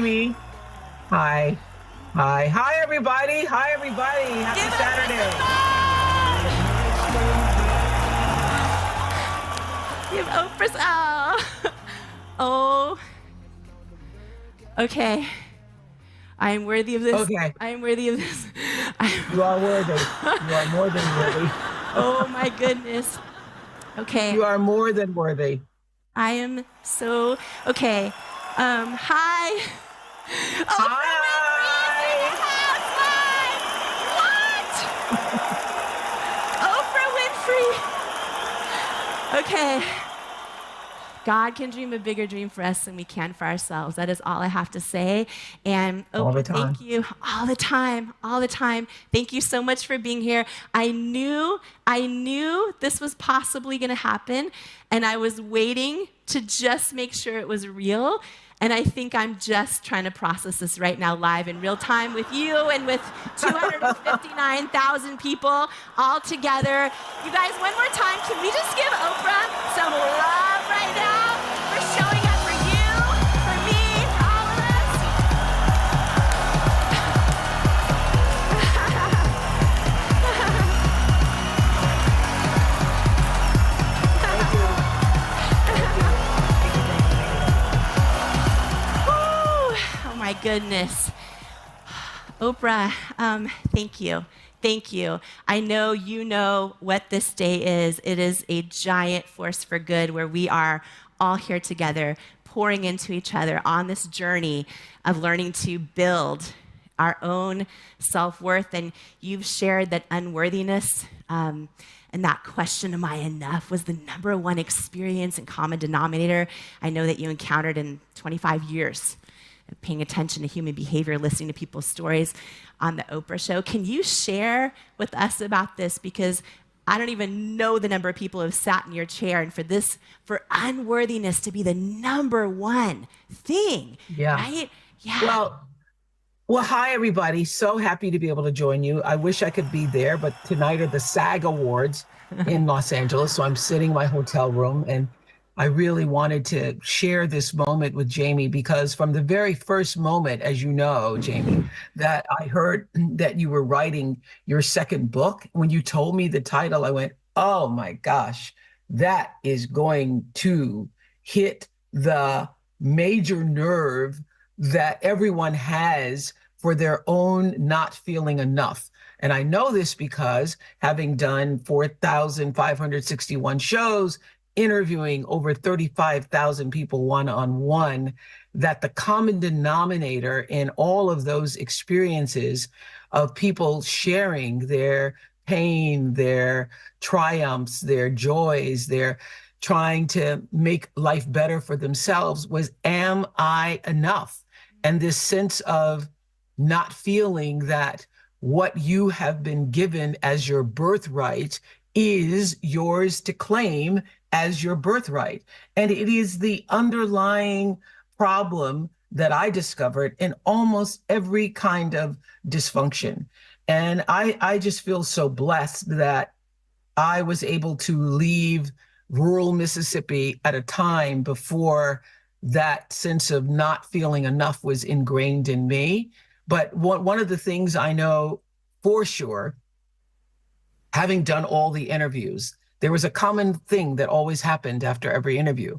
Jamie. Hi. Hi. Hi, everybody. Hi, everybody. Happy Saturday. Give Oprah's Oh. Okay. I am worthy of this. Okay. I am worthy of this. You are worthy. You are more than worthy. Oh my goodness. Okay. You are more than worthy. I am so okay. Hi. Hi. Oprah Winfrey. Okay. God can dream a bigger dream for us than we can for ourselves. That is all I have to say. And all the time. Thank you. All the time. All the time. Thank you so much for being here. I knew this was possibly going to happen, and I was waiting to just make sure it was real. And I think I'm just trying to process this right now live in real time with you and with 259,000 people all together. You guys, one more time, can we just give Oprah some love right now for showing up for you, for me, for all of us? Oh my goodness. Oprah, thank you. Thank you. I know you know what this day is. It is a giant force for good where we are all here together, pouring into each other on this journey of learning to build our own self-worth. And you've shared that unworthiness and that question, am I enough, was the number one experience and common denominator I know that you encountered in 25 years. Paying attention to human behavior, listening to people's stories on the Oprah Show. Can you share with us about this? Because I don't even know the number of people who have sat in your chair, and for unworthiness to be the number one thing, right? Yeah. Well, hi, everybody. So happy to be able to join you. I wish I could be there, but tonight are the SAG Awards in Los Angeles. So I'm sitting in my hotel room, and I really wanted to share this moment with Jamie because from the very first moment, as you know, Jamie, that I heard that you were writing your second book, when you told me the title, I went, oh my gosh, that is going to hit the major nerve that everyone has for their own not feeling enough. And I know this because having done 4,561 shows, interviewing over 35,000 people one-on-one, that the common denominator in all of those experiences of people sharing their pain, their triumphs, their joys, their trying to make life better for themselves was, am I enough? And this sense of not feeling that what you have been given as your birthright is yours to claim as your birthright. And it is the underlying problem that I discovered in almost every kind of dysfunction. And I just feel so blessed that I was able to leave rural Mississippi at a time before that sense of not feeling enough was ingrained in me. But one of the things I know for sure, having done all the interviews, there was a common thing that always happened after every interview.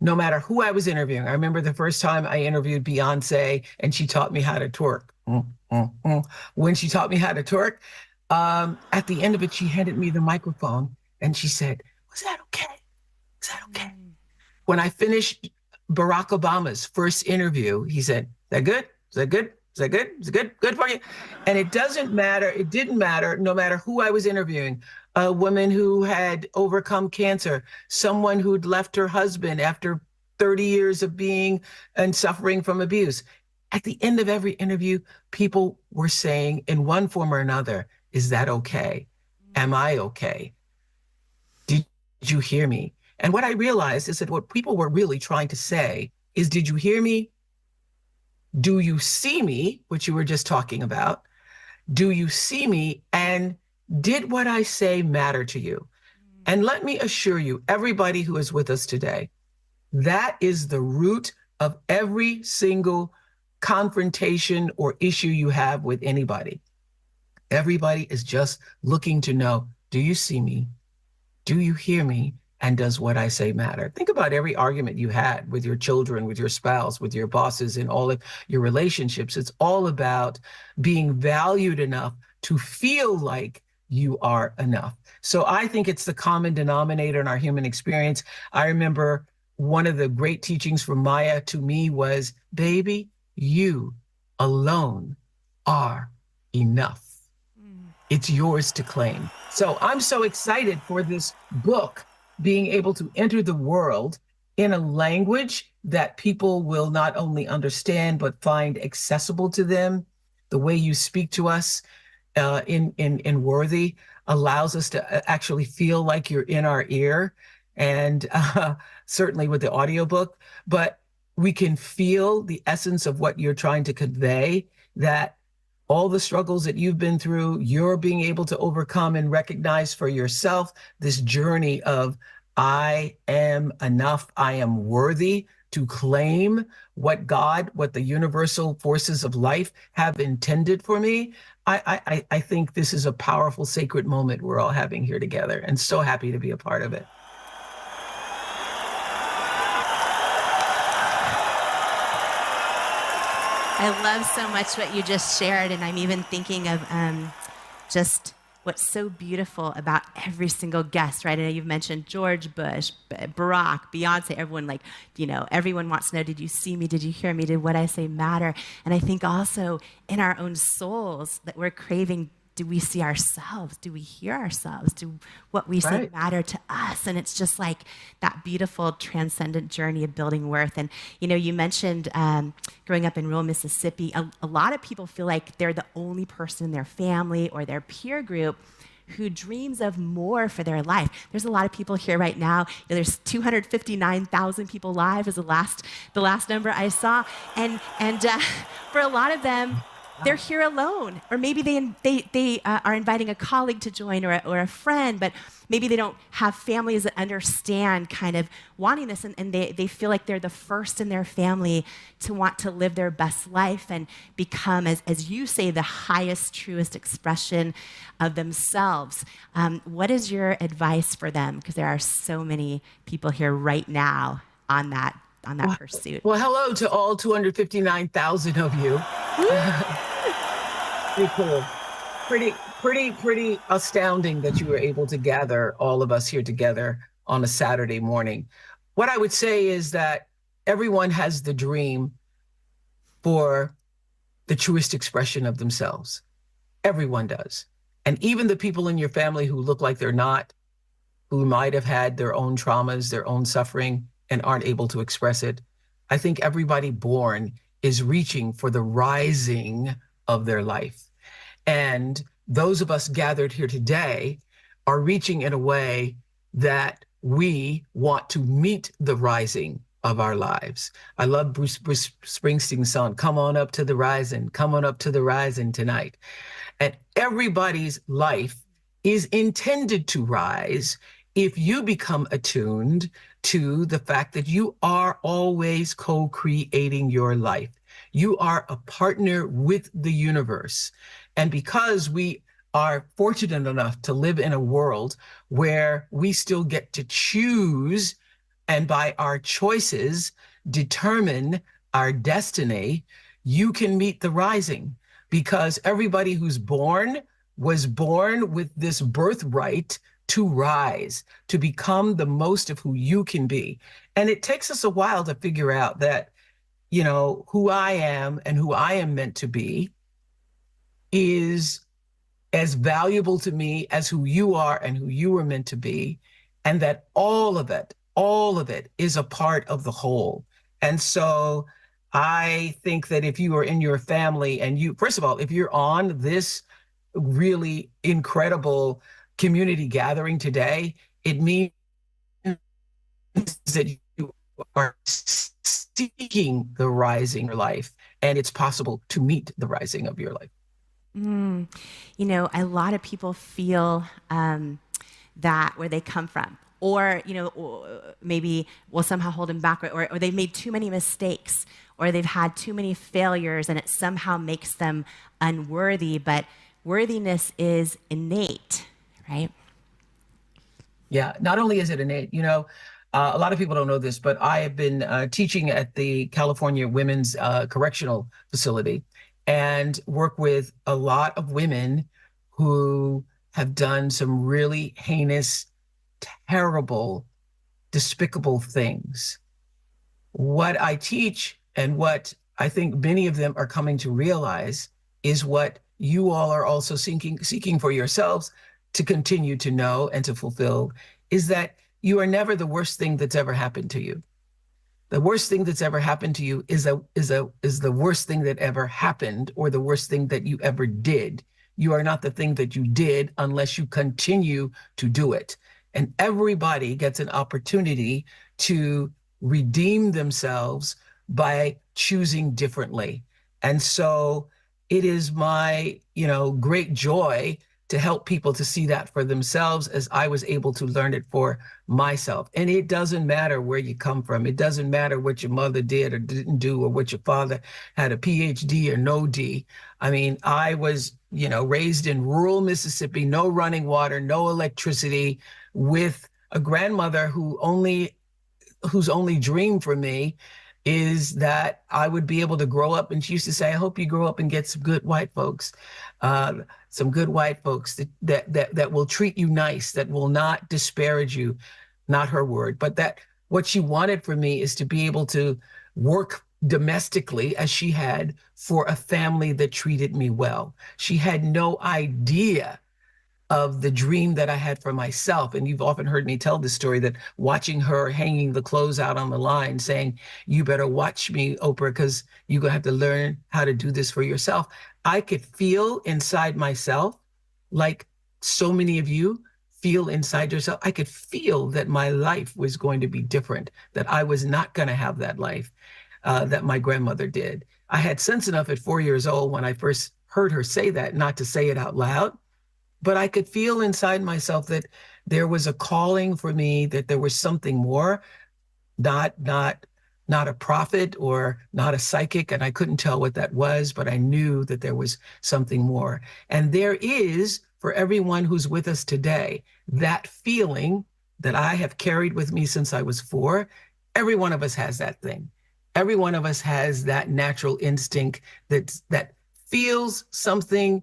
No matter who I was interviewing. I remember the first time I interviewed Beyonce and she taught me how to twerk. When she taught me how to twerk, at the end of it, she handed me the microphone and she said, was that okay? Is that okay? When I finished Barack Obama's first interview, he said, is that good? Is that good? Is that good? Is it good? Good for you? And it doesn't matter. It didn't matter, no matter who I was interviewing. A woman who had overcome cancer, someone who'd left her husband after 30 years of being and suffering from abuse. At the end of every interview, people were saying in one form or another, is that okay? Am I okay? Did you hear me? And what I realized is that what people were really trying to say is, did you hear me? Do you see me, which you were just talking about? Do you see me? And did what I say matter to you? And let me assure you, everybody who is with us today, that is the root of every single confrontation or issue you have with anybody. Everybody is just looking to know, do you see me? Do you hear me? And does what I say matter? Think about every argument you had with your children, with your spouse, with your bosses, in all of your relationships. It's all about being valued enough to feel like you are enough. So I think it's the common denominator in our human experience. I remember one of the great teachings from Maya to me was, baby, you alone are enough. It's yours to claim. So I'm so excited for this book being able to enter the world in a language that people will not only understand, but find accessible to them. The way you speak to us in Worthy allows us to actually feel like you're in our ear, and certainly with the audiobook, but we can feel the essence of what you're trying to convey, that all the struggles that you've been through, you're being able to overcome and recognize for yourself this journey of, I am enough, I am worthy to claim what God, what the universal forces of life have intended for me. I think this is a powerful, sacred moment we're all having here together, and so happy to be a part of it. I love so much what you just shared, and I'm even thinking of just what's so beautiful about every single guest, right? I know you've mentioned George Bush, Barack, Beyonce, everyone, like, you know, everyone wants to know, did you see me? Did you hear me? Did what I say matter? And I think also in our own souls that we're craving, do we see ourselves? Do we hear ourselves? Do what we say matter to us? And it's just like that beautiful transcendent journey of building worth. And, you know, you mentioned growing up in rural Mississippi, a lot of people feel like they're the only person in their family or their peer group who dreams of more for their life. There's a lot of people here right now. You know, there's 259,000 people live is the last number I saw. And for a lot of them, they're here alone, or maybe they are inviting a colleague to join or a friend, but maybe they don't have families that understand kind of wanting this, and they feel like they're the first in their family to want to live their best life and become, as you say, the highest, truest expression of themselves. What is your advice for them? Because there are so many people here right now on that pursuit. Well, hello to all 259,000 of you. Pretty cool. Pretty astounding that you were able to gather all of us here together on a Saturday morning. What I would say is that everyone has the dream for the truest expression of themselves. Everyone does. And even the people in your family who look like they're not, who might have had their own traumas, their own suffering, and aren't able to express it. I think everybody born is reaching for the rising of their life. And those of us gathered here today are reaching in a way that we want to meet the rising of our lives. I love Bruce Springsteen's song, "Come on up to the rising, come on up to the rising tonight." And everybody's life is intended to rise if you become attuned to the fact that you are always co-creating your life. You are a partner with the universe. And because we are fortunate enough to live in a world where we still get to choose, and by our choices determine our destiny, you can meet the rising, because everybody who's born was born with this birthright to rise, to become the most of who you can be. And it takes us a while to figure out that, you know, who I am and who I am meant to be is as valuable to me as who you are and who you were meant to be. And that all of it is a part of the whole. And so I think that if you are in your family and you, first of all, if you're on this really incredible community gathering today, it means that you are seeking the rising of your life, and it's possible to meet the rising of your life. You know, a lot of people feel that where they come from, or, or maybe will somehow hold them back, or they've made too many mistakes, or they've had too many failures, and it somehow makes them unworthy. But worthiness is innate, right? Yeah, not only is it innate, a lot of people don't know this, but I have been teaching at the California Women's Correctional Facility and work with a lot of women who have done some really heinous, terrible, despicable things. What I teach and what I think many of them are coming to realize is what you all are also seeking for yourselves to continue to know and to fulfill, is that you are never the worst thing that's ever happened to you. The worst thing that's ever happened to you is the worst thing that ever happened, or the worst thing that you ever did. You are not the thing that you did unless you continue to do it. And everybody gets an opportunity to redeem themselves by choosing differently. And so it is my, great joy to help people to see that for themselves, as I was able to learn it for myself. And it doesn't matter where you come from. It doesn't matter what your mother did or didn't do, or what your father had a PhD or no D. I mean, I was, raised in rural Mississippi, no running water, no electricity, with a grandmother whose only dream for me is that I would be able to grow up. And she used to say, I hope you grow up and get some good white folks, some good white folks that will treat you nice, that will not disparage you, not her word, but that what she wanted for me is to be able to work domestically, as she had, for a family that treated me well. She had no idea of the dream that I had for myself. And you've often heard me tell this story, that watching her hanging the clothes out on the line saying, you better watch me, Oprah, because you're going to have to learn how to do this for yourself. I could feel inside myself, like so many of you feel inside yourself. I could feel that my life was going to be different, that I was not going to have that life that my grandmother did. I had sense enough at 4 years old when I first heard her say that, not to say it out loud. But I could feel inside myself that there was a calling for me, that there was something more, not a prophet or not a psychic. And I couldn't tell what that was, but I knew that there was something more. And there is, for everyone who's with us today, that feeling that I have carried with me since I was 4. Every one of us has that thing. Every one of us has that natural instinct that feels something,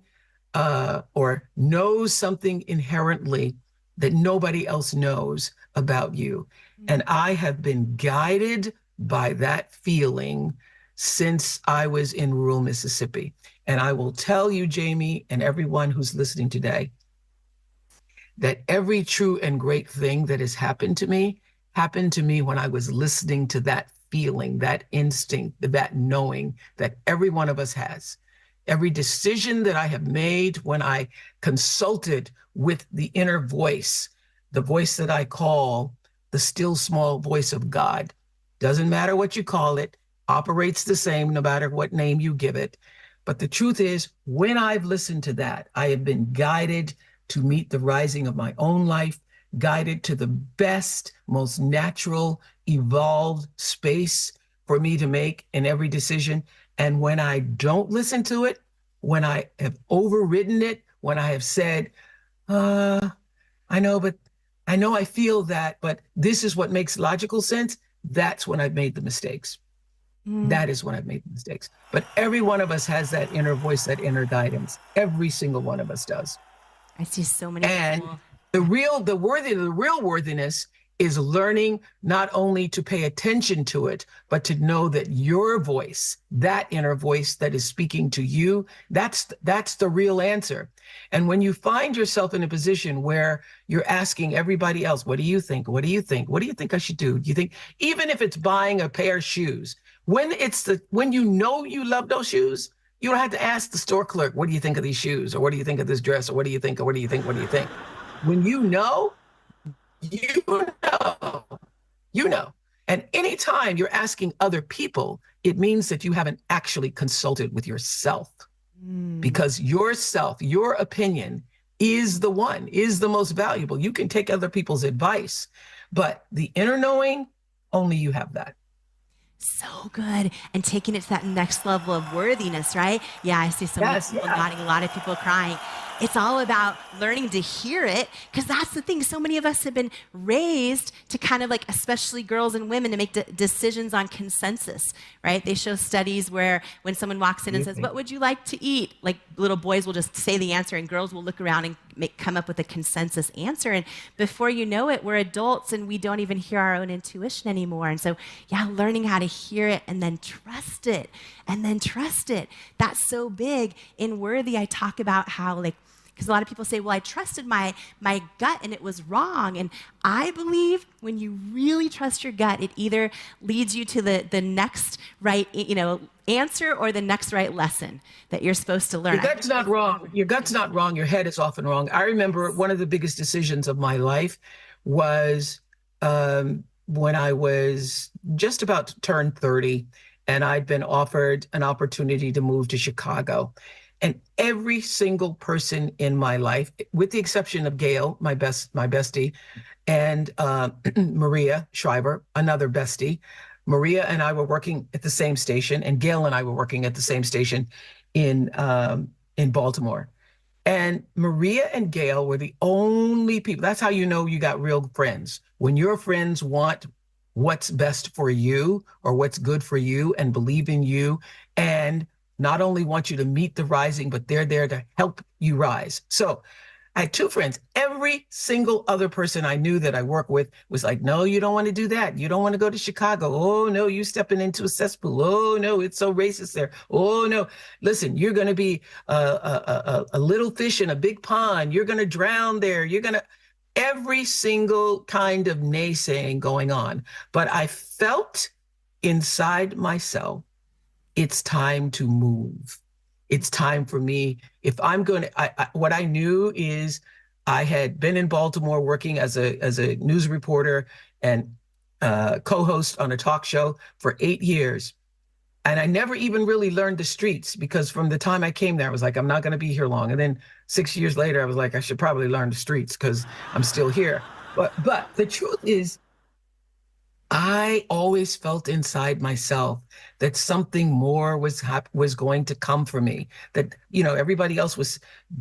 or knows something inherently that nobody else knows about you. And I have been guided by that feeling since I was in rural Mississippi. And I will tell you, Jamie, and everyone who's listening today, that every true and great thing that has happened to me when I was listening to that feeling, that instinct, that knowing that every one of us has. Every decision that I have made when I consulted with the inner voice, the voice that I call the still small voice of God, doesn't matter what you call it, operates the same no matter what name you give it. But the truth is, when I've listened to that, I have been guided to meet the rising of my own life, guided to the best, most natural, evolved space for me to make in every decision. And when I don't listen to it, when I have overridden it, when I have said, I know I feel that, but this is what makes logical sense, that's when I've made the mistakes. That is when I've made the mistakes. But every one of us has that inner voice, that inner guidance. Every single one of us does. I see so many and people. The real worthiness is learning not only to pay attention to it, but to know that your voice, that inner voice that is speaking to you, that's the real answer. And when you find yourself in a position where you're asking everybody else, what do you think? What do you think? What do you think I should do? Do you think, even if it's buying a pair of shoes, when you know you love those shoes, you don't have to ask the store clerk, what do you think of these shoes? Or what do you think of this dress? Or what do you think? Or what do you think? What do you think? When you know, you know. And anytime you're asking other people, it means that you haven't actually consulted with yourself. Because yourself, your opinion, is the one, is the most valuable. You can take other people's advice, but the inner knowing, only you have that. So good. And taking it to that next level of worthiness, right? Yeah, I see so many Yes, people yeah. nodding, a lot of people crying. It's all about learning to hear it, because that's the thing. So many of us have been raised to kind of like, especially girls and women, to make decisions on consensus, right? They show studies where when someone walks in and says, "What would you like to eat?" Like little boys will just say the answer, and girls will look around and come up with a consensus answer. And before you know it, we're adults and we don't even hear our own intuition anymore. And so, yeah, learning how to hear it and then trust it, and then trust it. That's so big. In Worthy, I talk about how, like, because a lot of people say, well, I trusted my gut and it was wrong. And I believe when you really trust your gut, it either leads you to the next right, answer, or the next right lesson that you're supposed to learn. Your gut's not wrong. Your gut's not wrong. Your head is often wrong. I remember one of the biggest decisions of my life was when I was just about to turn 30, and I'd been offered an opportunity to move to Chicago. And every single person in my life, with the exception of Gail, my bestie, and Maria Shriver, another bestie, Maria and I were working at the same station, and Gail and I were working at the same station in Baltimore. And Maria and Gail were the only people. That's how you know you got real friends. When your friends want what's best for you or what's good for you and believe in you, and not only want you to meet the rising, but they're there to help you rise. So I had two friends. Every single other person I knew that I work with was like, no, you don't want to do that. You don't want to go to Chicago. Oh, no, you stepping into a cesspool. Oh, no, it's so racist there. Oh, no. Listen, you're going to be a little fish in a big pond. You're going to drown there. You're going to, every single kind of naysaying going on. But I felt inside myself, it's time to move. It's time for me. If I'm going to, what I knew is I had been in Baltimore working as a news reporter and co-host on a talk show for 8 years. And I never even really learned the streets, because from the time I came there, I was like, I'm not going to be here long. And then 6 years later, I was like, I should probably learn the streets because I'm still here. But the truth is, I always felt inside myself that something more was going to come for me. That, everybody else was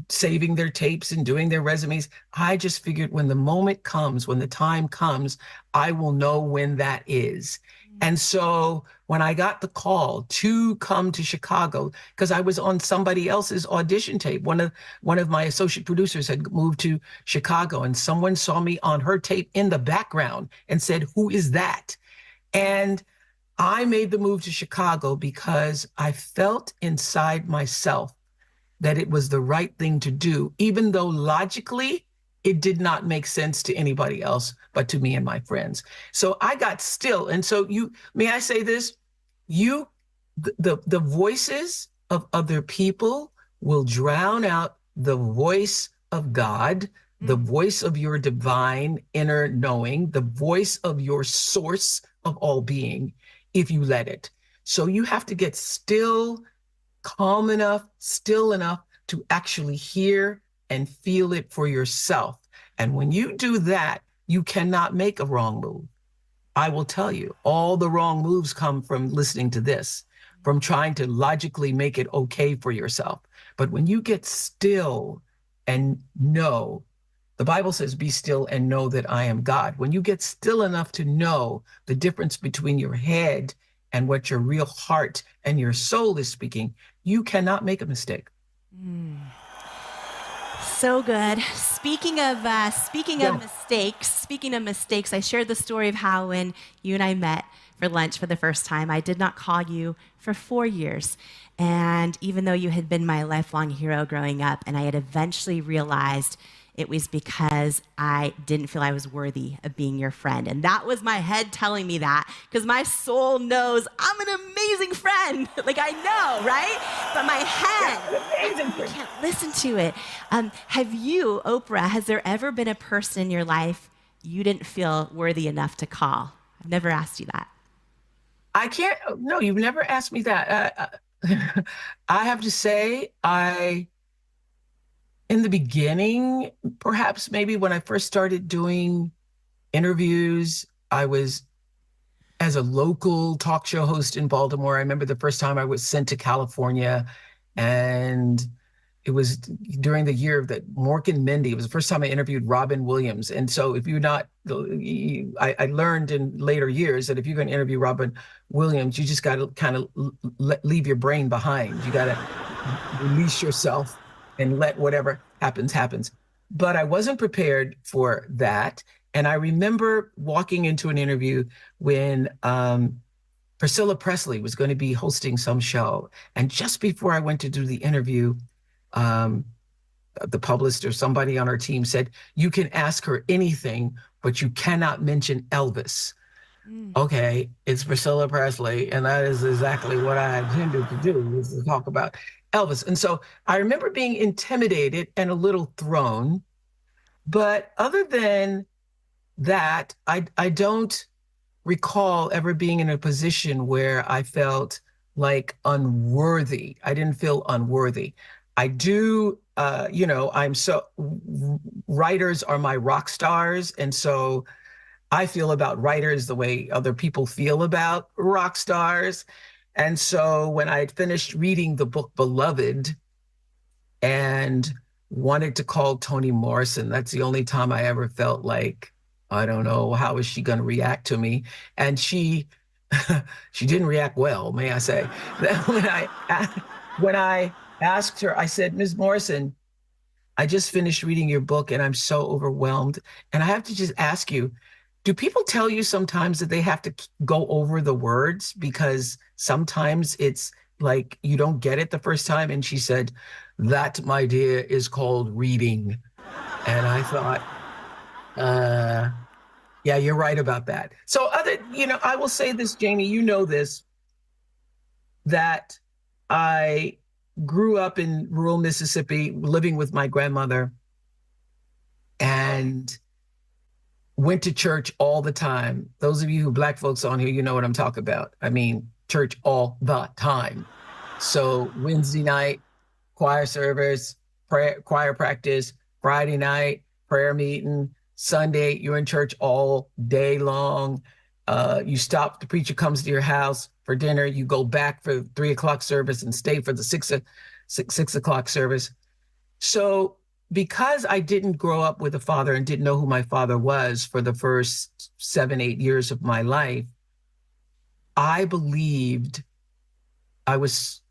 saving their tapes and doing their resumes. I just figured when the moment comes, when the time comes, I will know when that is. And so when I got the call to come to Chicago, because I was on somebody else's audition tape, one of my associate producers had moved to Chicago, and someone saw me on her tape in the background and said, "Who is that?" And I made the move to Chicago because I felt inside myself that it was the right thing to do, even though logically it did not make sense to anybody else but to me and my friends. So I got still. And so may I say this? The voices of other people will drown out the voice of God, the voice of your divine inner knowing, the voice of your source of all being, if you let it. So you have to get still, calm enough, still enough to actually hear and feel it for yourself. And when you do that, you cannot make a wrong move. I will tell you, all the wrong moves come from listening to this, from trying to logically make it okay for yourself. But when you get still and know, the Bible says, be still and know that I am God. When you get still enough to know the difference between your head and what your real heart and your soul is speaking, you cannot make a mistake. So good. Speaking of mistakes, I shared the story of how when you and I met for lunch for the first time, I did not call you for 4 years. And even though you had been my lifelong hero growing up, and I had eventually realized it was because I didn't feel I was worthy of being your friend. And that was my head telling me that, because my soul knows I'm an amazing friend. Like, I know, right? But my head, can't listen to it. Have you, Oprah, has there ever been a person in your life you didn't feel worthy enough to call? I've never asked you that. I can't, no, you've never asked me that. I have to say, In the beginning, perhaps maybe when I first started doing interviews, I was as a local talk show host in Baltimore. I remember the first time I was sent to California, and it was during the year that Mork and Mindy. It was the first time I interviewed Robin Williams. And so if you're not, I learned in later years that if you're going to interview Robin Williams, you just got to kind of leave your brain behind. You got to release yourself and let whatever happens, happens. But I wasn't prepared for that. And I remember walking into an interview when Priscilla Presley was going to be hosting some show. And just before I went to do the interview, um, the publicist or somebody on our team said, "You can ask her anything, but you cannot mention Elvis." Okay, it's Priscilla Presley, and that is exactly what I intended to do, was to talk about Elvis. And so I remember being intimidated and a little thrown. But other than that, I don't recall ever being in a position where I felt like unworthy. I didn't feel unworthy. I do, writers are my rock stars. And so I feel about writers the way other people feel about rock stars. And so when I had finished reading the book Beloved and wanted to call Toni Morrison, that's the only time I ever felt like, I don't know, how is she going to react to me? And she she didn't react well, may I say. When I asked her, I said, "Ms. Morrison, I just finished reading your book and I'm so overwhelmed. And I have to just ask you, do people tell you sometimes that they have to go over the words because sometimes it's like you don't get it the first time?" And she said, "That, my dear, is called reading." And I thought, yeah, you're right about that. So I will say this, Jamie, you know this, that I grew up in rural Mississippi, living with my grandmother, and went to church all the time. Those of you who Black folks on here, you know what I'm talking about. I mean, church all the time. So Wednesday night, choir service, choir practice, Friday night, prayer meeting, Sunday, you're in church all day long. You stop, the preacher comes to your house for dinner, you go back for 3 o'clock service and stay for the six o'clock service. So because I didn't grow up with a father and didn't know who my father was for the first 7, 8 years of my life, I believed I was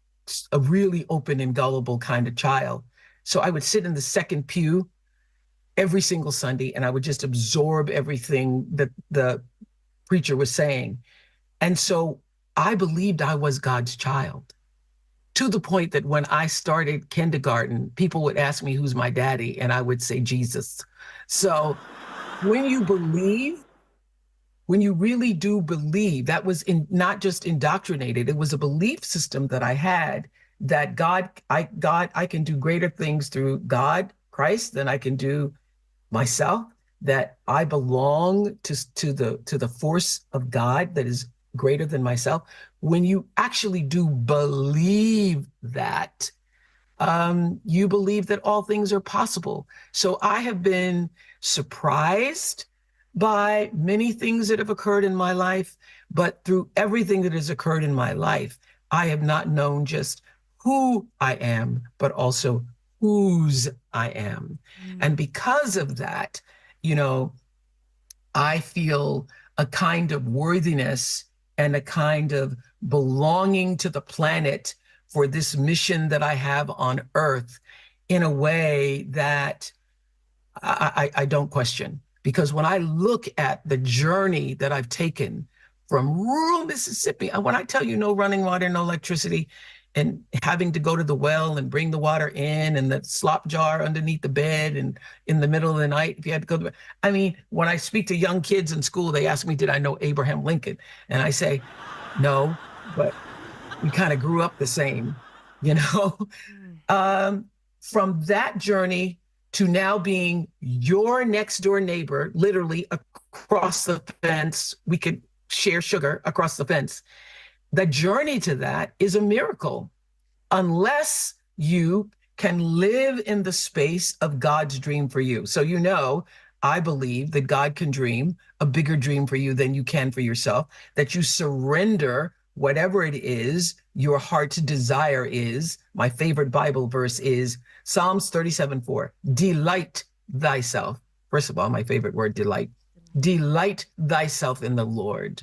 a really open and gullible kind of child. So I would sit in the second pew every single Sunday and I would just absorb everything that the preacher was saying. And so I believed I was God's child, to the point that when I started kindergarten, people would ask me, "Who's my daddy?" And I would say, "Jesus." So when you believe, when you really do believe, that was not just indoctrinated, it was a belief system that I had, that I can do greater things through God, Christ, than I can do myself, that I belong to the force of God that is greater than myself. When you actually do believe that, you believe that all things are possible. So I have been surprised by many things that have occurred in my life, but through everything that has occurred in my life, I have not known just who I am, but also whose I am. And because of that, I feel a kind of worthiness and a kind of belonging to the planet for this mission that I have on Earth in a way that I don't question. Because when I look at the journey that I've taken from rural Mississippi, and when I tell you no running water, no electricity, and having to go to the well and bring the water in, and the slop jar underneath the bed, and in the middle of the night, if you had to go to bed. I mean, when I speak to young kids in school, they ask me, did I know Abraham Lincoln? And I say, no, but we kind of grew up the same, you know? From that journey to now being your next door neighbor, literally across the fence, we could share sugar across the fence. The journey to that is a miracle, unless you can live in the space of God's dream for you. So, I believe that God can dream a bigger dream for you than you can for yourself, that you surrender whatever it is your heart's desire is. My favorite Bible verse is Psalms 37:4. Delight thyself. First of all, my favorite word, delight. Delight thyself in the Lord,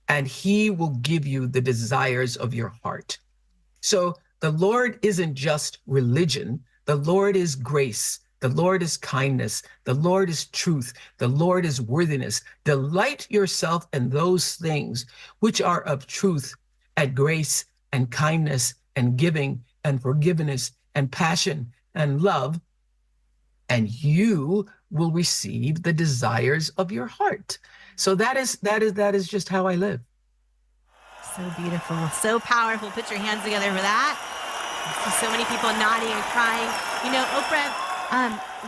and he will give you the desires of your heart. So the Lord isn't just religion. The Lord is grace. The Lord is kindness. The Lord is truth. The Lord is worthiness. Delight yourself in those things which are of truth and grace and kindness and giving and forgiveness and passion and love, and you will receive the desires of your heart. So that is just how I live. So beautiful, so powerful. Put your hands together for that. I see so many people nodding and crying. Oprah,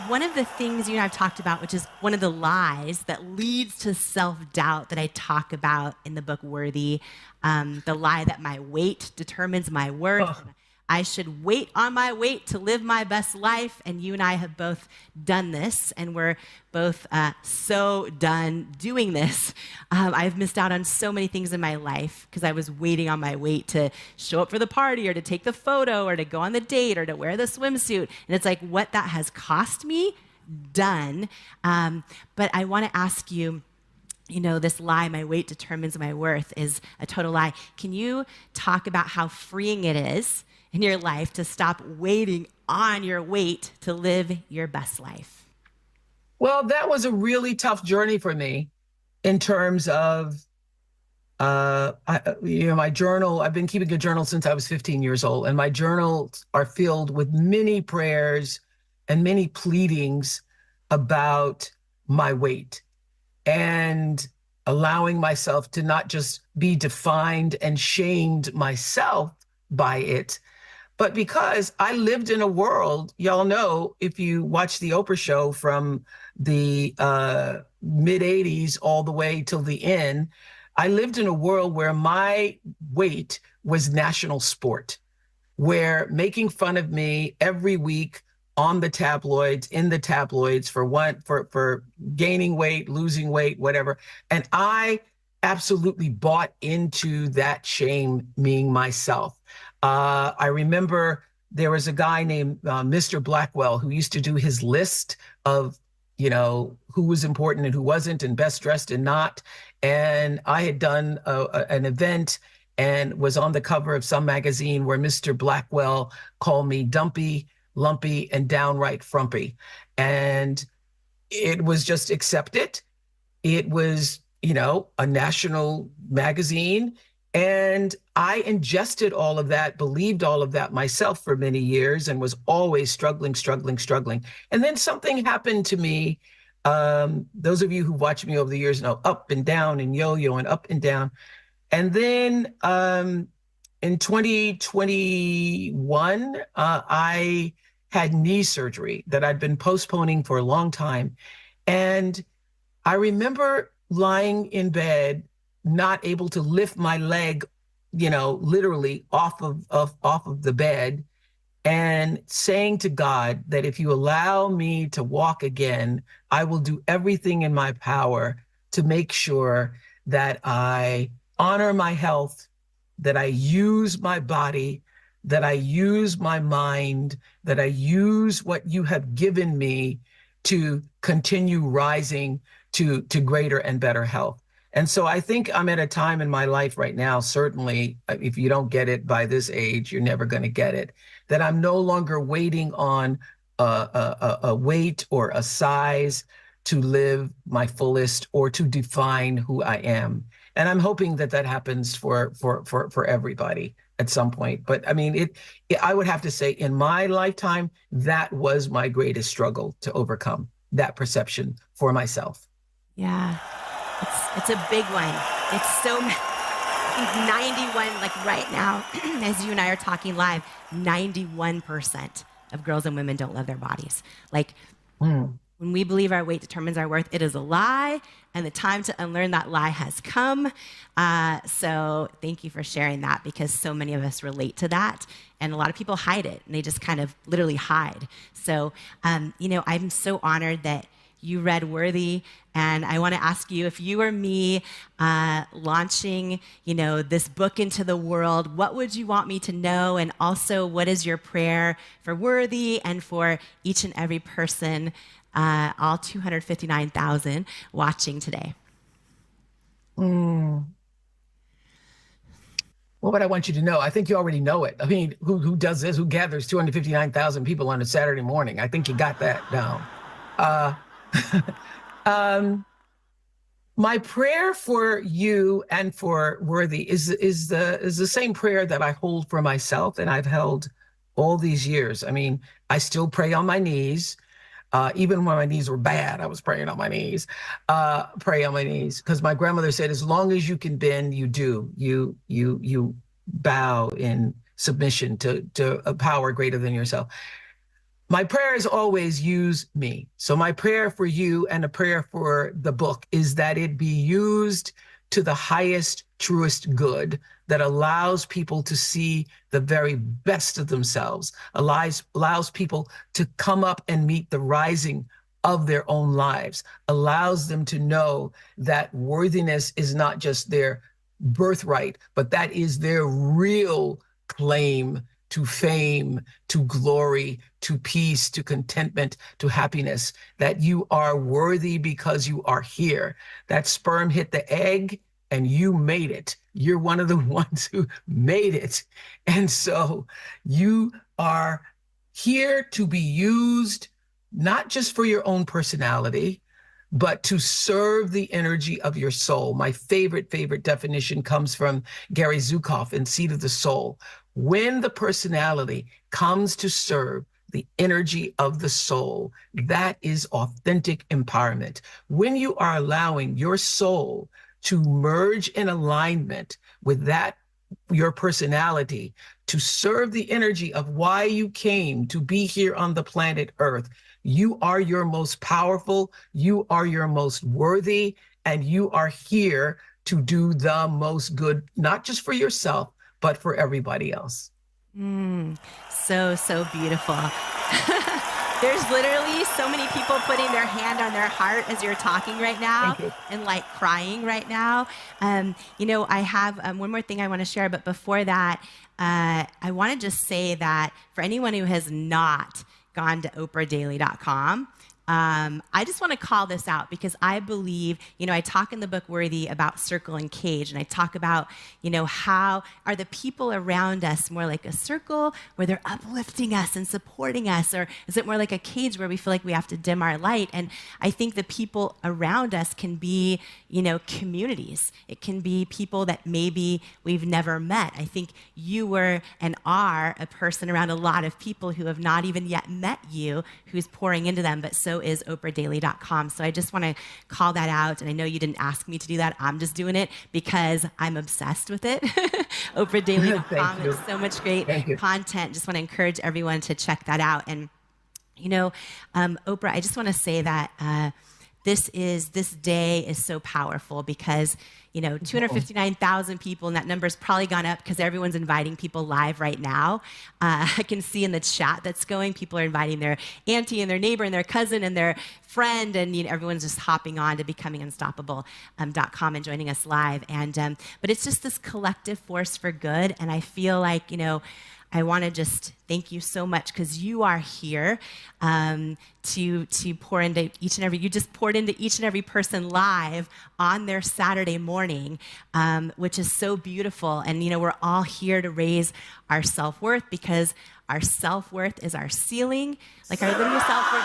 one of the things you and I have talked about, which is one of the lies that leads to self-doubt that I talk about in the book Worthy, the lie that my weight determines my worth. Oh. I should wait on my weight to live my best life. And you and I have both done this, and we're both so done doing this. I've missed out on so many things in my life because I was waiting on my weight to show up for the party or to take the photo or to go on the date or to wear the swimsuit. And it's like what that has cost me, done. But I want to ask you, this lie, my weight determines my worth, is a total lie. Can you talk about how freeing it is in your life to stop waiting on your weight to live your best life? Well, that was a really tough journey for me in terms of, my journal. I've been keeping a journal since I was 15 years old, and my journals are filled with many prayers and many pleadings about my weight and allowing myself to not just be defined and shamed myself by it, but because I lived in a world, y'all know, if you watch the Oprah show from the mid 80s all the way till the end, I lived in a world where my weight was national sport, where making fun of me every week on the tabloids, in the tabloids for gaining weight, losing weight, whatever. And I absolutely bought into that shaming myself. I remember there was a guy named Mr. Blackwell who used to do his list of, who was important and who wasn't and best dressed and not. And I had done an event and was on the cover of some magazine where Mr. Blackwell called me dumpy, lumpy, and downright frumpy. And it was just accepted. It was, a national magazine. And I ingested all of that, believed all of that myself for many years, and was always struggling. And then something happened to me. Those of you who watched me over the years know up and down and yo-yo and up and down. And then in 2021, I had knee surgery that I'd been postponing for a long time. And I remember lying in bed, not able to lift my leg, literally off of the bed, and saying to God that if you allow me to walk again, I will do everything in my power to make sure that I honor my health, that I use my body, that I use my mind, that I use what you have given me to continue rising to greater and better health. And so I think I'm at a time in my life right now, certainly, if you don't get it by this age, you're never going to get it, that I'm no longer waiting on a weight or a size to live my fullest or to define who I am. And I'm hoping that happens for everybody at some point. But I mean, I would have to say in my lifetime, that was my greatest struggle to overcome, that perception for myself. Yeah, it's a big one. It's so, I think 91, like right now, as you and I are talking live, 91% of girls and women don't love their bodies. Like, When we believe our weight determines our worth, it is a lie, and the time to unlearn that lie has come. So thank you for sharing that, because so many of us relate to that, and a lot of people hide it, and they just kind of literally hide. So, I'm so honored that you read Worthy, and I want to ask you, if you were me launching, this book into the world, what would you want me to know? And also, what is your prayer for Worthy and for each and every person, all 259,000 watching today? What would I want you to know? I think you already know it. I mean, who does this? Who gathers 259,000 people on a Saturday morning? I think you got that down. My prayer for you and for Worthy is the same prayer that I hold for myself, and I've held all these years. I mean, I still pray on my knees. Even when my knees were bad, I was praying on my knees, because my grandmother said, as long as you can bend, you do. You bow in submission to a power greater than yourself. My prayer is always use me. So my prayer for you and a prayer for the book is that it be used to the highest, truest good that allows people to see the very best of themselves, allows people to come up and meet the rising of their own lives, allows them to know that worthiness is not just their birthright, but that is their real claim to fame, to glory, to peace, to contentment, to happiness, that you are worthy because you are here. That sperm hit the egg and you made it. You're one of the ones who made it. And so you are here to be used, not just for your own personality, but to serve the energy of your soul. My favorite definition comes from Gary Zukav in Seat of the Soul. When the personality comes to serve the energy of the soul, that is authentic empowerment. When you are allowing your soul to merge in alignment with that, your personality, to serve the energy of why you came to be here on the planet Earth, you are your most powerful, you are your most worthy, and you are here to do the most good, not just for yourself, but for everybody else. So beautiful. There's literally so many people putting their hand on their heart as you're talking right now and like crying right now. I have one more thing I want to share, but before that, I want to just say that for anyone who has not gone to oprahdaily.com, I just want to call this out, because I believe, I talk in the book Worthy about circle and cage, and I talk about, how are the people around us more like a circle where they're uplifting us and supporting us, or is it more like a cage where we feel like we have to dim our light? And I think the people around us can be, communities. It can be people that maybe we've never met. I think you were and are a person around a lot of people who have not even yet met you, who's pouring into them, but so is oprahdaily.com. So I just want to call that out. And I know you didn't ask me to do that. I'm just doing it because I'm obsessed with it. oprahdaily.com. There's so much great content. Just want to encourage everyone to check that out. And, Oprah, I just want to say that this day is so powerful because 259,000 people, and that number's probably gone up because everyone's inviting people live right now. I can see in the chat that's going, people are inviting their auntie and their neighbor and their cousin and their friend, and everyone's just hopping on to becomingunstoppable.com and joining us live. And but it's just this collective force for good, and I feel like I want to just thank you so much because you are here to pour into each and every. You just poured into each and every person live on their Saturday morning, which is so beautiful. And we're all here to raise our self-worth because our self-worth is our ceiling. Like our literal self-worth.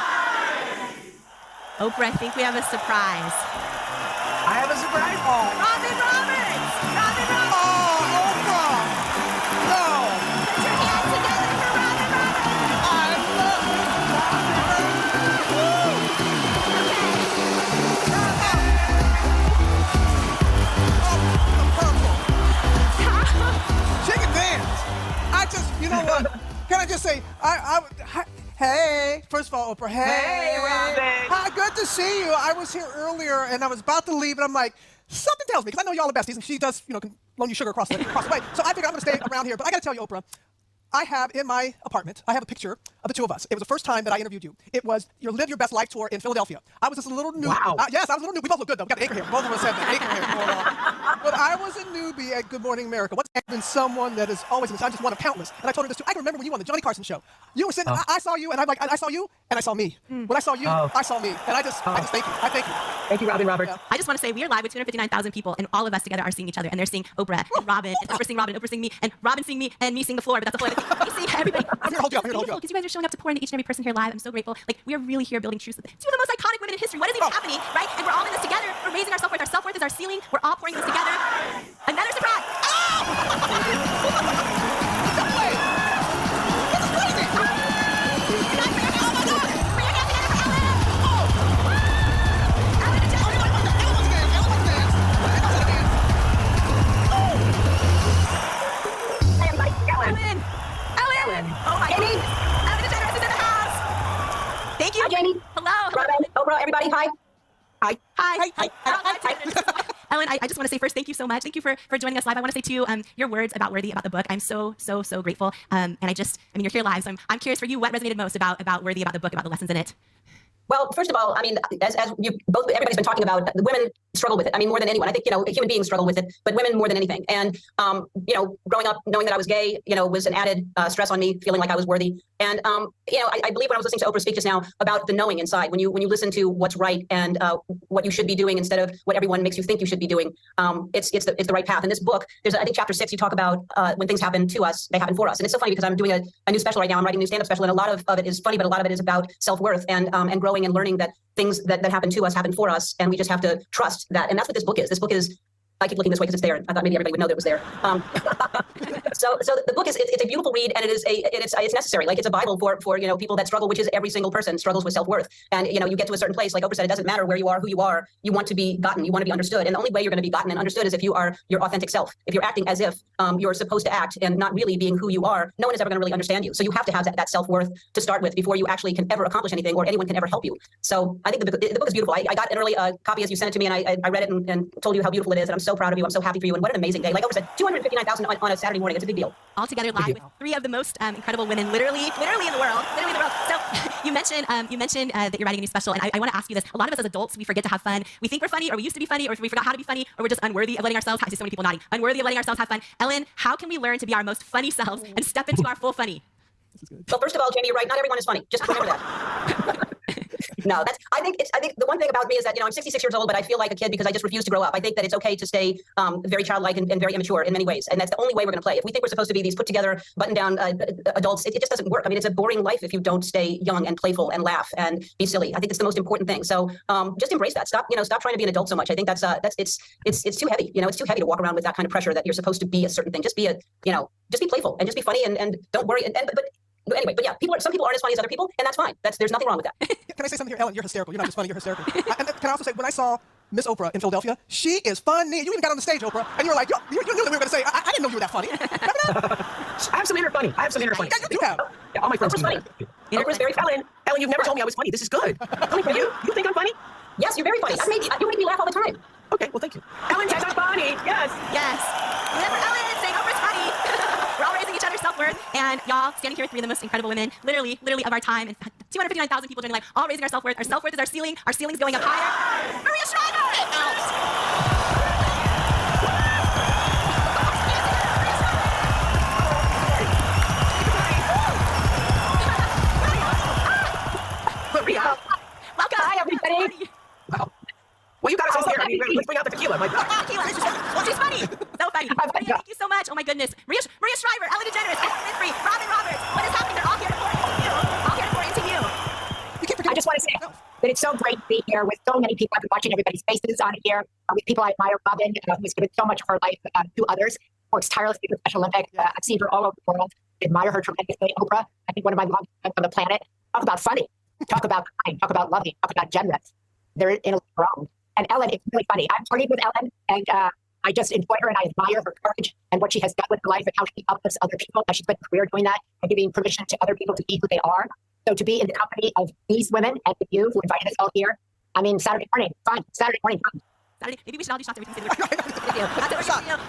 Oprah, I think we have a surprise. I have a surprise. Robin Roberts. Robin Roberts. You know what? Can I just say, Hey, first of all, Oprah, Hey, Robin. Hi, good to see you. I was here earlier, and I was about to leave, and I'm like, something tells me, because I know y'all are besties, and she does, can loan you sugar across the way. So I figured I'm going to stay around here. But I got to tell you, Oprah, I have in my apartment, I have a picture of the two of us. It was the first time that I interviewed you. It was your Live Your Best Life tour in Philadelphia. I was just a little newbie. Wow. Yes, I was a little newbie. We both look good, though. We got the acre hair. Both of us have the acre hair going on. But I was a newbie at Good Morning America. What's been someone that is always, I'm just one of countless. And I told her this too. I can remember when you were on the Johnny Carson show. You were sitting, I saw you, and I'm like, I saw you, and I saw me. When I saw you, I saw me. And I just thank you. I thank you. Thank you, Robin Robert. Yeah. I just want to say we are live with 259,000 people, and all of us together are seeing each other, and they're seeing Oprah and Robin, and Oprah seeing Robin, Oprah seeing me, and Robin seeing me, and me seeing the floor, but that's the floor. We see everybody. I'm here to hold you up. Because you guys are showing up to pour into each and every person here live. I'm so grateful. Like, we are really here building truths with two of the most iconic women in history. What is even happening, right? And we're all in this together. We're raising our self-worth. Our self-worth is our ceiling. We're all pouring this together. Another surprise. Ellen! Oh my goodness. Ellen DeGeneres is in the house. Thank you. Hi, Jamie. Hello. Robin, Oprah, everybody, hi. Hi. Hi. Ellen, I just want to say first, thank you so much. Thank you for joining us live. I want to say too, your words about Worthy, about the book. I'm so grateful. And you're here live, so I'm curious for you, what resonated most about Worthy, about the book, about the lessons in it? Well, first of all, I mean, as you both, everybody's been talking about, the women struggle with it. I mean, more than anyone. I think, human beings struggle with it, but women more than anything. And, growing up, knowing that I was gay, was an added stress on me, feeling like I was worthy. And, I believe when I was listening to Oprah speak just now about the knowing inside, when you listen to what's right and what you should be doing instead of what everyone makes you think you should be doing, it's the right path. In this book, there's, I think, chapter 6, you talk about when things happen to us, they happen for us. And it's so funny because I'm doing a new special right now. I'm writing a new stand-up special, and a lot of it is funny, but a lot of it is about self-worth and growing and learning that things that happen to us happen for us, and we just have to trust that. And that's what this book is. This book is, I keep looking this way because it's there. I thought maybe everybody would know that it was there. So the book is, it's a beautiful read, and it's necessary. Like, it's a Bible for people that struggle, which is every single person struggles with self-worth. And you get to a certain place, like Oprah said, it doesn't matter where you are, who you are. You want to be gotten. You want to be understood. And the only way you're going to be gotten and understood is if you are your authentic self. If you're acting as if you're supposed to act and not really being who you are, no one is ever going to really understand you. So you have to have that self-worth to start with before you actually can ever accomplish anything, or anyone can ever help you. So I think the book is beautiful. I got an early copy as you sent it to me, and I read it and told you how beautiful it is. And I'm so proud of you. I'm so happy for you. And what an amazing day. Like Oprah said, 259,000 on a Saturday morning. It's a big deal. All together live with three of the most incredible women, literally in the world. So you mentioned that you're writing a new special, and I want to ask you this. A lot of us as adults, we forget to have fun. We think we're funny, or we used to be funny, or we forgot how to be funny, or we're just unworthy of letting ourselves. I see so many people nodding. Unworthy of letting ourselves have fun. Ellen, how can we learn to be our most funny selves and step into our full funny? Well, first of all, Jamie, you're right. Not everyone is funny. Just remember that. No, I think the one thing about me is that, I'm 66 years old, but I feel like a kid because I just refuse to grow up. I think that it's okay to stay very childlike and very immature in many ways. And that's the only way we're going to play. If we think we're supposed to be these put together, button down adults, it just doesn't work. I mean, it's a boring life if you don't stay young and playful and laugh and be silly. I think it's the most important thing. So just embrace that. Stop trying to be an adult so much. I think it's too heavy. It's too heavy to walk around with that kind of pressure that you're supposed to be a certain thing. Just be just be playful and just be funny and don't worry. But anyway, yeah, some people aren't as funny as other people, and that's fine. There's nothing wrong with that. Can I say something here, Ellen? You're hysterical. You're not just funny. You're hysterical. And can I also say, when I saw Miss Oprah in Philadelphia, she is funny. You even got on the stage, Oprah, and you were like, you knew that we were going to say, I didn't know you were that funny. Remember that? I have some inner funny. Yeah, you have. Yeah, all my friends Oprah's funny. Oprah's very funny. Ellen, you've never told me I was funny. This is good. Coming from you. You think I'm funny? Yes, you're very funny. You make me laugh all the time. Okay, well, thank you. Ellen says I'm funny. Yes. Remember Ellen saying Oprah's funny. We're all raising each other's self-worth, and y'all standing here with three of the most incredible women, literally of our time, and 259,000 people joining live, all raising our self-worth. Our self-worth is our ceiling. Our ceiling's going up higher. Maria Shriver! Maria. Welcome. Hi, everybody. Wow. Well, you got us all here. I mean, let's bring out the tequila. Tequila. She's funny. So funny. Maria, thank you so much. Oh my goodness. Maria Shriver, Ellen DeGeneres, Oprah Winfrey, Robin Roberts. What is happening? They're all here to pour into you. All here to pour into you. I just want to say that it's so great to be here with so many people. I've been watching everybody's faces on here with people I admire. Robin, who's given so much of her life to others, works tirelessly for Special Olympics. I've seen her all over the world. Admire her tremendously. Oprah, I think one of my longest friends on the planet. Talk about funny. Talk about kind. Talk about loving. Talk about generous. They're in a their own. And Ellen, it's really funny. I've partied with Ellen, and I just enjoy her, and I admire her courage and what she has done with her life and how she uplifts other people. How she's spent a career doing that and giving permission to other people to be who they are. So to be in the company of these women and with you who invited us all here, I mean, Saturday morning, fun. Saturday morning, fun. Saturday, maybe we should all do shots every single day.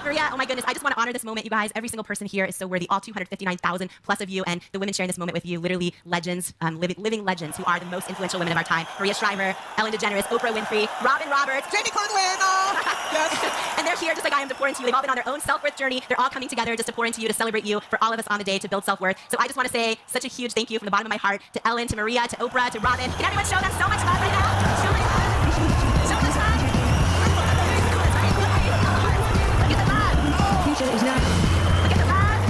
Maria, oh my goodness, I just want to honor this moment, you guys. Every single person here is so worthy. All 259,000 plus of you, and the women sharing this moment with you, literally legends, living legends who are the most influential women of our time. Maria Shriver, Ellen DeGeneres, Oprah Winfrey, Robin Roberts, Jamie Quinlan. Yes. and they're here just like I am to pour into you. They've all been on their own self-worth journey. They're all coming together just to pour into you, to celebrate you, for all of us on the day to build self-worth. So I just want to say such a huge thank you from the bottom of my heart to Ellen, to Maria, to Oprah, to Robin. Can everyone show them so much love right now? Show much love. So much love. Look at the love. Look at the love.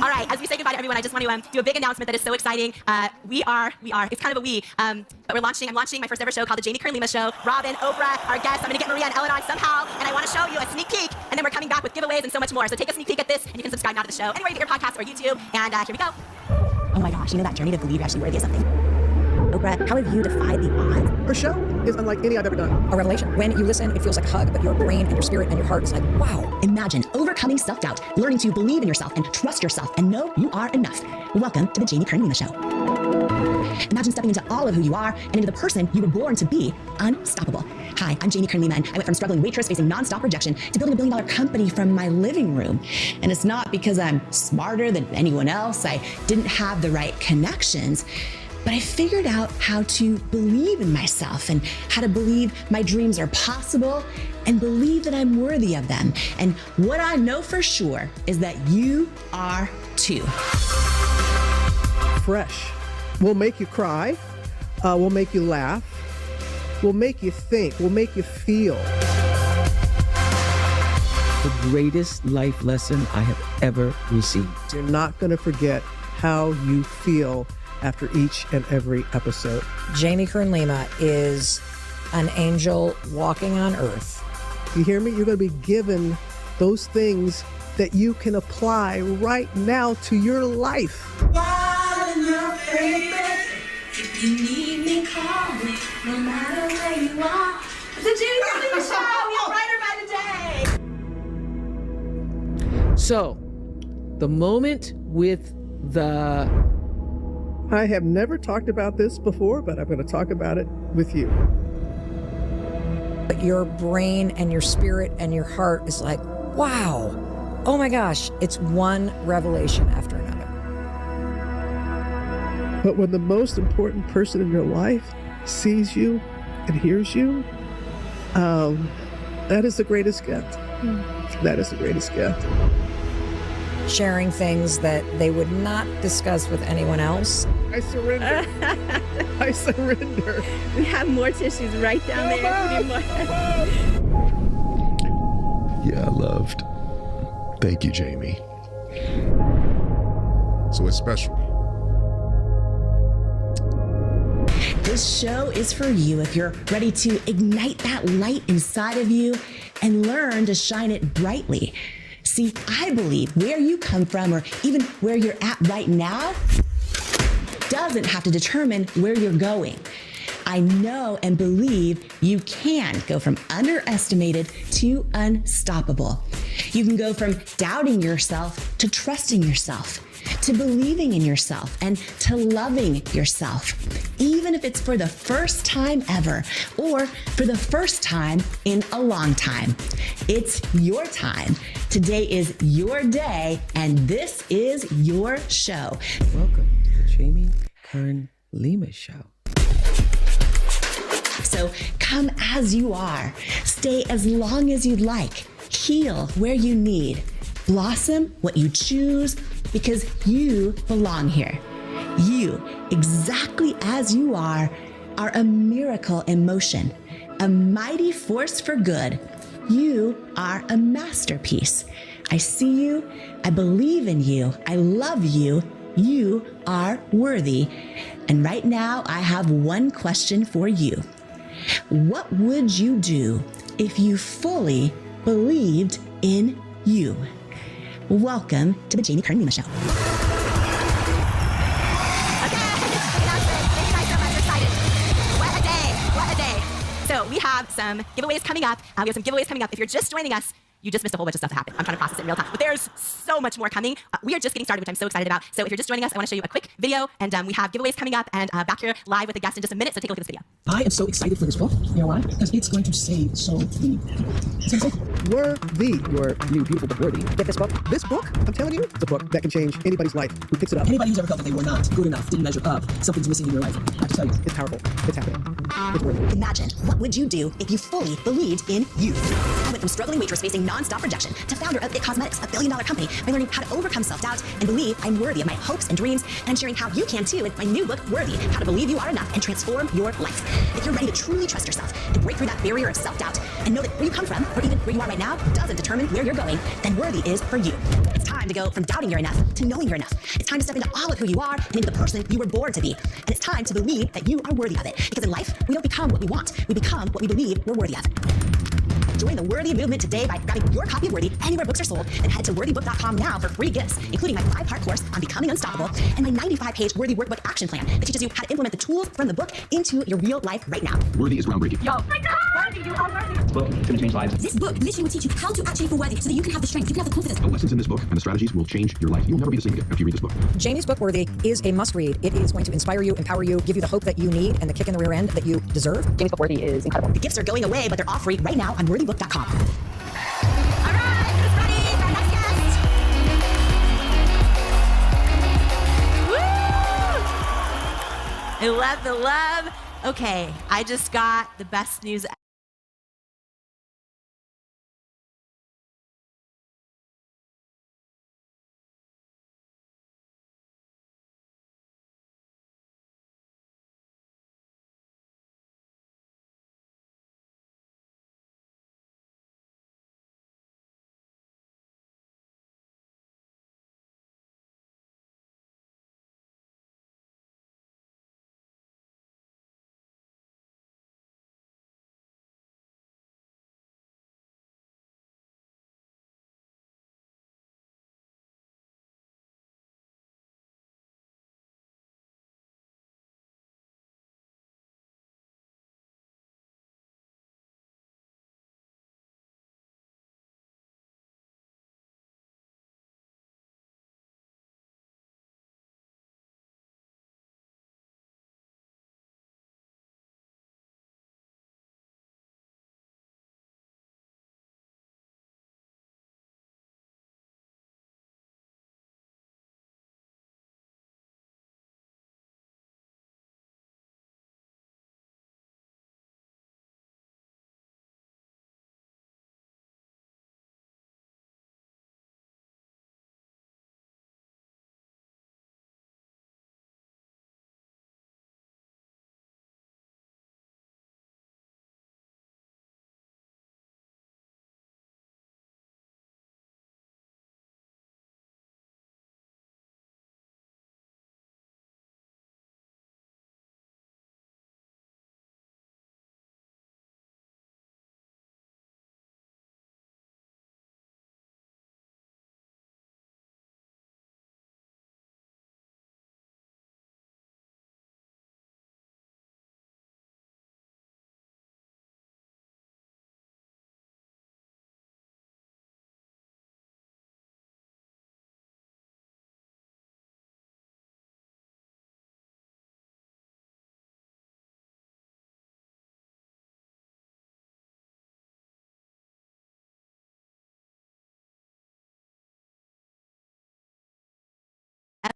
All right, as we say goodbye to everyone, I just want to do a big announcement that is so exciting. We are, it's kind of a we, but I'm launching my first ever show called The Jamie Kern Lima Show. Robin, Oprah, our guests, I'm going to get Maria and Ellen on somehow, and I want to show you a sneak peek, and then we're coming back with giveaways and so much more. So take a sneak peek at this, and you can subscribe now to the show, anywhere you get your podcast or YouTube, and here we go. Oh my gosh, you know that journey to believe you're actually worthy of something? Oprah, how have you defied the odds? Her show is unlike any I've ever done. A revelation. When you listen, it feels like a hug, but your brain and your spirit and your heart is like, wow. Imagine overcoming self-doubt, learning to believe in yourself and trust yourself and know you are enough. Welcome to the Jamie Kern Lima Show. Imagine stepping into all of who you are and into the person you were born to be, unstoppable. Hi, I'm Jamie Kern Lima, and I went from struggling waitress facing nonstop rejection to building $1 billion company from my living room. And it's not because I'm smarter than anyone else. I didn't have the right connections. But I figured out how to believe in myself and how to believe my dreams are possible and believe that I'm worthy of them. And what I know for sure is that you are too. Fresh. We'll make you cry. We'll make you laugh. We'll make you think. We'll make you feel. The greatest life lesson I have ever received. You're not going to forget how you feel after each and every episode. Jamie Kern Lima is an angel walking on earth. You hear me? You're going to be given those things that you can apply right now to your life. If you need me, call me, no matter where you are. The Jamie Kern Lima Show, we are brighter by the day. So, the moment with the... I have never talked about this before, but I'm going to talk about it with you. But your brain and your spirit and your heart is like, wow, oh my gosh, it's one revelation after another. But when the most important person in your life sees you and hears you, that is the greatest gift. That is the greatest gift. Sharing things that they would not discuss with anyone else. I surrender. I surrender. We have more tissues right down there. Yeah, loved. Thank you, Jamie. So it's special. This show is for you if you're ready to ignite that light inside of you and learn to shine it brightly. See, I believe where you come from or even where you're at right now doesn't have to determine where you're going. I know and believe you can go from underestimated to unstoppable. You can go from doubting yourself to trusting yourself, to believing in yourself and to loving yourself, even if it's for the first time ever or for the first time in a long time. It's your time. Today is your day, and this is your show. Welcome to the Jamie Kern Lima Show. So come as you are. Stay as long as you'd like. Heal where you need. Blossom what you choose because you belong here. You, exactly as you are a miracle in motion, a mighty force for good. You are a masterpiece. I see you. I believe in you. I love you. You are worthy. And right now, I have one question for you. What would you do if you fully believed in you? Welcome to the Jamie Kern Lima Show. Okay, thank you guys so much. We're excited. What a day, what a day. So we have some some giveaways coming up. We have some giveaways coming up. If you're just joining us, you just missed a whole bunch of stuff that happened. I'm trying to process it in real time. But there's so much more coming. We are just getting started, which I'm so excited about. So if you're just joining us, I want to show you a quick video. And we have giveaways coming up and back here live with a guest in just a minute. So take a look at this video. I am so excited for this book. You know why? Because it's going to save so many people. Worthy, your new beautiful book, Worthy. Get this book. This book, I'm telling you, it's a book that can change anybody's life who picks it up. Anybody who's ever felt that they were not good enough, didn't measure up, something's missing in your life. I have to tell you. It's powerful. It's happening. It's worthy. Imagine, what would you do if you fully believed in you? I went from struggling waitress facing nonstop rejection to founder of It Cosmetics, a billion-dollar company, by learning how to overcome self-doubt and believe I'm worthy of my hopes and dreams. And I'm sharing how you can too in my new book, Worthy, How to Believe You Are Enough and Transform Your Life. If you're ready to truly trust yourself and break through that barrier of self-doubt and know that where you come from, or even where you are right now, doesn't determine where you're going, then Worthy is for you. It's time to go from doubting you're enough to knowing you're enough. It's time to step into all of who you are and into the person you were born to be. And it's time to believe that you are worthy of it. Because in life, we don't become what we want. We become what we believe we're worthy of. Join the Worthy movement today by grabbing your copy of Worthy anywhere books are sold, and head to worthybook.com now for free gifts, including my 5-part course on becoming unstoppable and my 95-page Worthy Workbook action plan that teaches you how to implement the tools from the book into your real life right now. Worthy is groundbreaking. Yo, my God! Worthy, you are worthy. This book is going to change lives. This book literally will teach you how to actually feel worthy so that you can have the strength, you can have the confidence. The lessons in this book and the strategies will change your life. You'll never be the same again after you read this book. Jamie's book, Worthy, is a must-read. It is going to inspire you, empower you, give you the hope that you need and the kick in the rear end that you deserve. Jamie's book, Worthy, is incredible. The gifts are going away, but they're all free right now on worthybook.com. I love the love. Okay, I just got the best news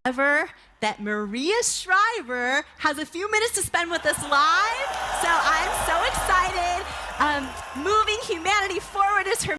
ever that Maria Shriver has a few minutes to spend with us live. So I'm so excited. Moving humanity forward is her